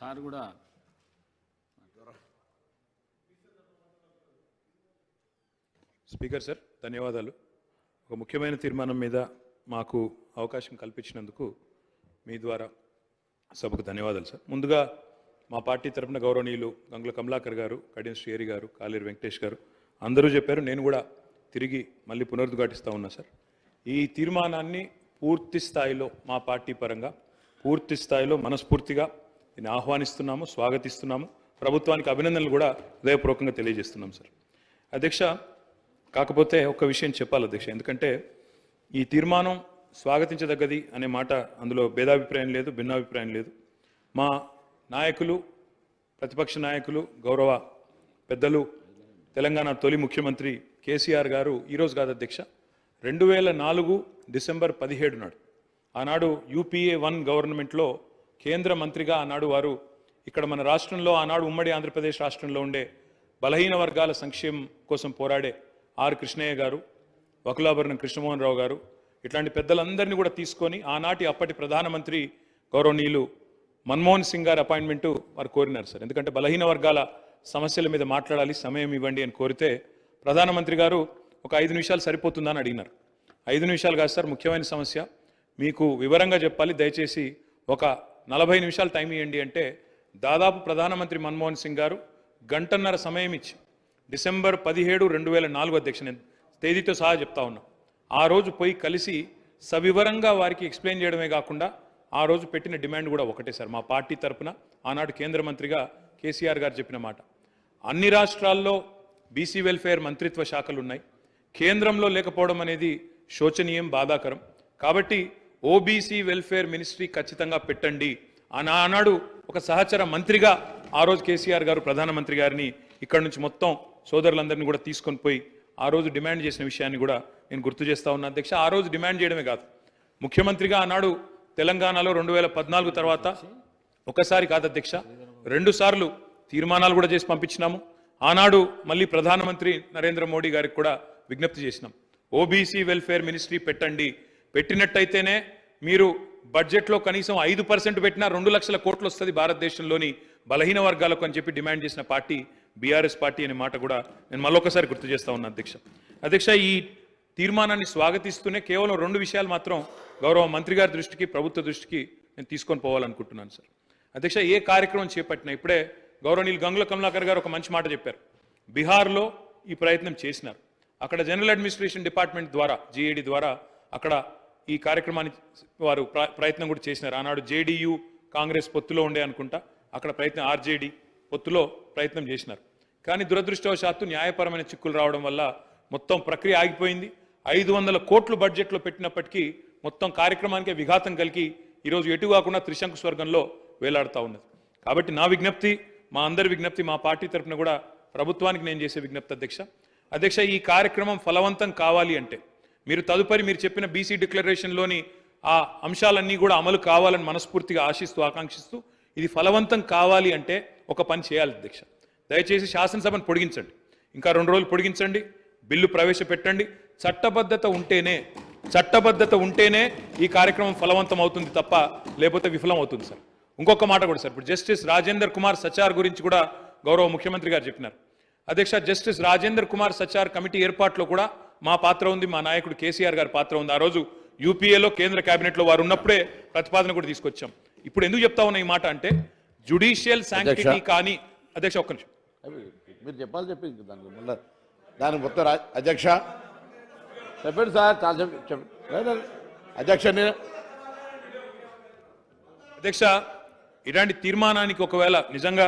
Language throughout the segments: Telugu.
సార్ కూడా స్పీకర్ సార్ ధన్యవాదాలు. ఒక ముఖ్యమైన తీర్మానం మీద మాకు అవకాశం కల్పించినందుకు మీ ద్వారా సభకు ధన్యవాదాలు సార్. ముందుగా మా పార్టీ తరఫున గౌరవనీయులు గంగుల కమలాకర్ గారు, కడియం శ్రీహరి గారు, కాలేరు వెంకటేష్ గారు అందరూ చెప్పారు. నేను కూడా తిరిగి మళ్ళీ పునరుద్ఘాటిస్తూ ఉన్నా సార్. ఈ తీర్మానాన్ని పూర్తి స్థాయిలో మా పార్టీ పరంగా పూర్తి స్థాయిలో మనస్ఫూర్తిగా దీన్ని ఆహ్వానిస్తున్నాము, స్వాగతిస్తున్నాము. ప్రభుత్వానికి అభినందనలు కూడా హృదయపూర్వకంగా తెలియజేస్తున్నాం సార్. అధ్యక్ష, కాకపోతే ఒక విషయం చెప్పాలి అధ్యక్ష, ఎందుకంటే ఈ తీర్మానం స్వాగతించదగ్గది అనే మాట అందులో భేదాభిప్రాయం లేదు, భిన్నాభిప్రాయం లేదు. మా నాయకులు, ప్రతిపక్ష నాయకులు, గౌరవ పెద్దలు, తెలంగాణ తొలి ముఖ్యమంత్రి కేసీఆర్ గారు ఈరోజు కాదు అధ్యక్ష, 2004 డిసెంబర్ 17 నాడు ఆనాడు UPA 1 గవర్నమెంట్లో కేంద్ర మంత్రిగా ఆనాడు వారు ఇక్కడ మన రాష్ట్రంలో ఆనాడు ఉమ్మడి ఆంధ్రప్రదేశ్ రాష్ట్రంలో ఉండే బలహీన వర్గాల సంక్షేమం కోసం పోరాడే ఆర్ కృష్ణయ్య గారు, వకులాభరణం కృష్ణమోహన్ రావు గారు ఇట్లాంటి పెద్దలందరినీ కూడా తీసుకొని ఆనాటి అప్పటి ప్రధానమంత్రి గౌరవనీయులు మన్మోహన్ సింగ్ గారు అపాయింట్మెంటు వారు కోరినారు సార్. ఎందుకంటే బలహీన వర్గాల సమస్యల మీద మాట్లాడాలి, సమయం ఇవ్వండి అని కోరితే ప్రధానమంత్రి గారు ఒక 5 నిమిషాలు సరిపోతుందని అడిగినారు. 5 నిమిషాలు కాదు సార్, ముఖ్యమైన సమస్య మీకు వివరంగా చెప్పాలి, దయచేసి ఒక 40 నిమిషాలు టైం ఇవ్వండి అంటే దాదాపు ప్రధానమంత్రి మన్మోహన్ సింగ్ గారు గంటన్నర సమయం ఇచ్చి డిసెంబర్ 17, 2004 అధ్యక్ష, నేను తేదీతో సహా చెప్తా ఉన్నా, ఆ రోజు పోయి కలిసి సవివరంగా వారికి ఎక్స్ప్లెయిన్ చేయడమే కాకుండా ఆ రోజు పెట్టిన డిమాండ్ కూడా ఒకటే సార్. మా పార్టీ తరఫున ఆనాడు కేంద్ర మంత్రిగా కేసీఆర్ గారు చెప్పిన మాట, అన్ని రాష్ట్రాల్లో బీసీ వెల్ఫేర్ మంత్రిత్వ శాఖలు ఉన్నాయి, కేంద్రంలో లేకపోవడం అనేది శోచనీయం, బాధాకరం. కాబట్టి ఓబీసీ వెల్ఫేర్ మినిస్ట్రీ ఖచ్చితంగా పెట్టండి ఆనాడు ఒక సహచర మంత్రిగా ఆ రోజు కేసీఆర్ గారు ప్రధానమంత్రి గారిని ఇక్కడ నుంచి మొత్తం సోదరులందరినీ కూడా తీసుకొని పోయి ఆ రోజు డిమాండ్ చేసిన విషయాన్ని కూడా నేను గుర్తు చేస్తా ఉన్నా అధ్యక్ష. ఆ రోజు డిమాండ్ చేయడమే కాదు, ముఖ్యమంత్రిగా ఆనాడు తెలంగాణలో 2014 తర్వాత ఒకసారి కాదు అధ్యక్ష, 2 సార్లు తీర్మానాలు కూడా చేసి పంపించినాము. ఆనాడు మళ్ళీ ప్రధానమంత్రి నరేంద్ర మోడీ గారికి కూడా విజ్ఞప్తి చేసినాం, ఓబీసీ వెల్ఫేర్ మినిస్ట్రీ పెట్టండి, పెట్టినట్టయితేనే మీరు బడ్జెట్లో కనీసం 5% పెట్టినా 2 లక్షల కోట్లు వస్తుంది భారతదేశంలోని బలహీన వర్గాలకు అని చెప్పి డిమాండ్ చేసిన పార్టీ బీఆర్ఎస్ పార్టీ అనే మాట కూడా నేను మళ్ళొకసారి గుర్తు చేస్తా ఉన్నా అధ్యక్ష. అధ్యక్ష, ఈ తీర్మానాన్ని స్వాగతిస్తూనే కేవలం 2 విషయాలు మాత్రం గౌరవ మంత్రి గారి దృష్టికి, ప్రభుత్వ దృష్టికి నేను తీసుకొని పోవాలనుకుంటున్నాను సార్. అధ్యక్ష, ఏ కార్యక్రమం చేపట్టినా ఇప్పుడే గౌరవనీయులు గంగుల కమలాకర్ గారు ఒక మంచి మాట చెప్పారు. బీహార్లో ఈ ప్రయత్నం చేసినారు, అక్కడ జనరల్ అడ్మినిస్ట్రేషన్ డిపార్ట్మెంట్ ద్వారా GAD ద్వారా అక్కడ ఈ కార్యక్రమాన్ని వారు ప్రయత్నం కూడా చేసినారు. ఆనాడు JDU కాంగ్రెస్ పొత్తులో ఉండే అనుకుంటా, అక్కడ ప్రయత్నం RJD పొత్తులో ప్రయత్నం చేసినారు. కానీ దురదృష్టవశాత్తు న్యాయపరమైన చిక్కులు రావడం వల్ల మొత్తం ప్రక్రియ ఆగిపోయింది. 500 కోట్లు బడ్జెట్లో పెట్టినప్పటికీ మొత్తం కార్యక్రమానికి విఘాతం కలిగి ఈరోజు ఎటు కాకుండా త్రిశంకు స్వర్గంలో వేలాడుతూ ఉన్నది. కాబట్టి నా విజ్ఞప్తి, మా అందరి విజ్ఞప్తి, మా పార్టీ తరఫున కూడా ప్రభుత్వానికి నేను చేసే విజ్ఞప్తి అధ్యక్ష, ఈ కార్యక్రమం ఫలవంతం కావాలి అంటే మీరు తదుపరి మీరు చెప్పిన బీసీ డిక్లరేషన్లోని ఆ అంశాలన్నీ కూడా అమలు కావాలని మనస్ఫూర్తిగా ఆశిస్తూ, ఆకాంక్షిస్తూ ఇది ఫలవంతం కావాలి అంటే ఒక పని చేయాలి అధ్యక్ష. దయచేసి శాసనసభను పొడిగించండి, ఇంకా 2 రోజులు పొడిగించండి, బిల్లు ప్రవేశపెట్టండి. చట్టబద్ధత ఉంటేనే ఈ కార్యక్రమం ఫలవంతం అవుతుంది తప్ప లేకపోతే విఫలం అవుతుంది సార్. ఇంకొక మాట కూడా సార్, ఇప్పుడు జస్టిస్ రాజేందర్ కుమార్ సచార్ గురించి కూడా గౌరవ ముఖ్యమంత్రి గారు చెప్పినారు అధ్యక్ష. జస్టిస్ రాజేందర్ కుమార్ సచార్ కమిటీ ఏర్పాటులో కూడా మా పాత్ర ఉంది, మా నాయకుడు కేసీఆర్ గారి పాత్ర ఉంది. ఆ రోజు UPAలో కేంద్ర కేబినెట్లో వారు ఉన్నప్పుడే ప్రతిపాదన కూడా తీసుకొచ్చాం. ఇప్పుడు ఎందుకు చెప్తా ఉన్నా ఈ మాట అంటే జ్యుడిషియల్ శాంక్టిటీ కానీ అధ్యక్ష, ఒక్క నిమిషం మీరు చెప్పాలి, చెప్పింది దాని మొత్తం అధ్యక్ష చెప్పండి సార్, చాలా అధ్యక్ష, ఇలాంటి తీర్మానానికి ఒకవేళ నిజంగా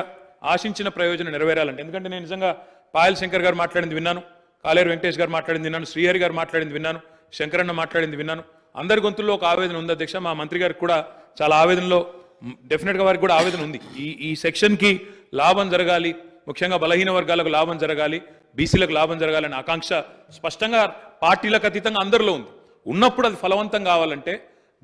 ఆశించిన ప్రయోజనం నెరవేరాలంటే, ఎందుకంటే నేను నిజంగా పాయల్ శంకర్ గారు మాట్లాడింది విన్నాను, కాలేరు వెంకటేష్ గారు మాట్లాడింది విన్నాను, శ్రీహరి గారు మాట్లాడింది విన్నాను, శంకరన్న మాట్లాడింది విన్నాను. అందరి గొంతుల్లో ఒక ఆవేదన ఉంది అధ్యక్ష. మా మంత్రి గారికి కూడా చాలా ఆవేదనలో, డెఫినెట్గా వారికి కూడా ఆవేదన ఉంది. ఈ సెక్షన్కి లాభం జరగాలి, ముఖ్యంగా బలహీన వర్గాలకు లాభం జరగాలి, బీసీలకు లాభం జరగాలనే ఆకాంక్ష స్పష్టంగా పార్టీలకు అతీతంగా అందరిలో ఉంది. ఉన్నప్పుడు అది ఫలవంతం కావాలంటే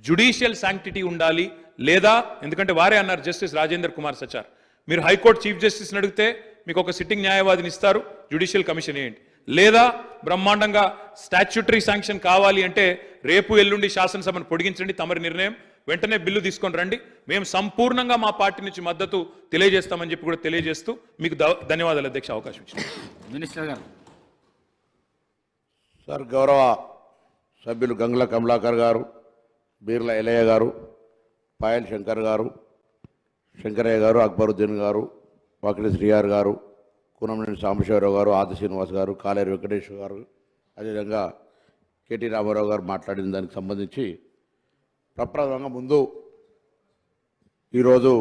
జ్యుడిషియల్ శాంక్టిటీ ఉండాలి, లేదా ఎందుకంటే వారే అన్నారు జస్టిస్ రాజేందర్ కుమార్ సచార్, మీరు హైకోర్టు చీఫ్ జస్టిస్ని అడిగితే మీకు ఒక సిట్టింగ్ న్యాయవాదిని ఇస్తారు, జ్యుడిషియల్ కమిషన్ వేయండి, లేదా బ్రహ్మాండంగా స్టాట్యూటరీ శాంక్షన్ కావాలి అంటే రేపు ఎల్లుండి శాసనసభను పొడిగించండి, తమరి నిర్ణయం, వెంటనే బిల్లు తీసుకొని రండి. మేము సంపూర్ణంగా మా పార్టీ నుంచి మద్దతు తెలియజేస్తామని చెప్పి కూడా తెలియజేస్తూ మీకు ధన్యవాదాలు అధ్యక్ష, అవకాశం ఇచ్చింది. మినిస్టర్ గారు. సార్, గౌరవ సభ్యులు గంగుల కమలాకర్ గారు, బీర్ల ఎలయ్య గారు, పాయల్ శంకర్ గారు, శంకరయ్య గారు, అక్బరుద్దీన్ గారు, వాకిలి శ్రీఆర్ గారు, కూనంనేని సాంబశివరావు గారు, ఆది శ్రీనివాస్ గారు, కాలేరు వెంకటేశ్వర గారు, అదేవిధంగా కేటీ రామారావు గారు మాట్లాడిన దానికి సంబంధించి ప్రప్రథమంగా ముందు ఈరోజు